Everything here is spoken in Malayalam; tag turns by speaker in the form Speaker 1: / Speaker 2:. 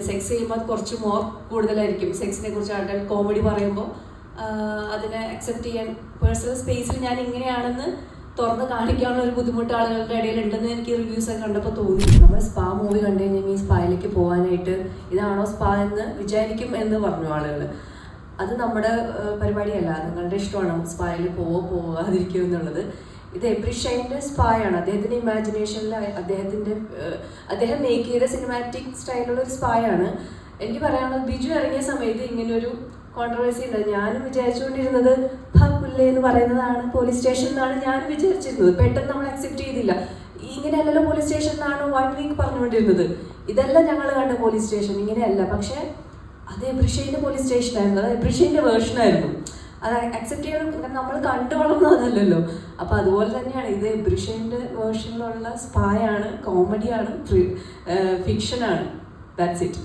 Speaker 1: സെക്സ് ചെയ്യുമ്പോൾ കുറച്ച് മോർ കൂടുതലായിരിക്കും. സെക്സിനെ കുറിച്ച് ആൾക്കാർ കോമഡി പറയുമ്പോൾ അതിനെ അക്സെപ്റ്റ് ചെയ്യാൻ പേഴ്സണൽ സ്പേസിൽ ഞാൻ ഇങ്ങനെയാണെന്ന് തുറന്ന് കാണിക്കാനുള്ള ഒരു ബുദ്ധിമുട്ട് ആളുകളുടെ ഇടയിൽ ഉണ്ടെന്ന് എനിക്ക് റിവ്യൂസ് ഒക്കെ കണ്ടപ്പോൾ തോന്നി. നമ്മൾ സ്പാ മൂവി കണ്ടു കഴിഞ്ഞാൽ ഈ സ്പായിലേക്ക് പോകാനായിട്ട് ഇതാണോ സ്പാ എന്ന് വിചാരിക്കും എന്ന് പറഞ്ഞു ആളുകൾ. അത് നമ്മുടെ പരിപാടിയല്ല, നിങ്ങളുടെ ഇഷ്ടമാണ് സ്പായിൽ പോകാതിരിക്കുക എന്നുള്ളത്. ഇത് എബ്രി ഷൈൻ്റെ സ്പായാണ്. അദ്ദേഹത്തിൻ്റെ ഇമാജിനേഷനിൽ അദ്ദേഹം മേക്ക് ചെയ്ത സിനിമാറ്റിക് സ്റ്റൈലുള്ള ഒരു സ്പായാണ്. എനിക്ക് പറയാനുള്ളത്, ബിജു ഇറങ്ങിയ സമയത്ത് ഇങ്ങനൊരു കോൺട്രവേഴ്സി ഉണ്ട്. ഞാനും വിചാരിച്ചുകൊണ്ടിരുന്നത് പുല്ലേ എന്ന് പറയുന്നതാണ് പോലീസ് സ്റ്റേഷൻ എന്നാണ് ഞാനും വിചാരിച്ചിരുന്നത്. പെട്ടെന്ന് നമ്മൾ അക്സെപ്റ്റ് ചെയ്തില്ല. ഇങ്ങനെയല്ലല്ലോ പോലീസ് സ്റ്റേഷൻ എന്നാണ് 1 വീക്ക് പറഞ്ഞുകൊണ്ടിരുന്നത്. ഇതല്ല ഞങ്ങൾ കണ്ട പോലീസ് സ്റ്റേഷൻ, ഇങ്ങനെയല്ല. പക്ഷെ അത് എബ്രി ഷൈൻ്റെ പോലീസ് സ്റ്റേഷനായിരുന്നു, അത് എബ്രി ഷൈൻ്റെ വേർഷനായിരുന്നു. അത് അക്സെപ്റ്റ് ചെയ്യണം, നമ്മൾ കണ്ടു വളർന്നതല്ലല്ലോ. അപ്പോൾ അതുപോലെ തന്നെയാണ് ഇത് എബ്രി ഷൈൻ്റെ വേർഷനിലുള്ള സ്പായാണ്, കോമഡിയാണ്, ഫിക്ഷനാണ്. That's it.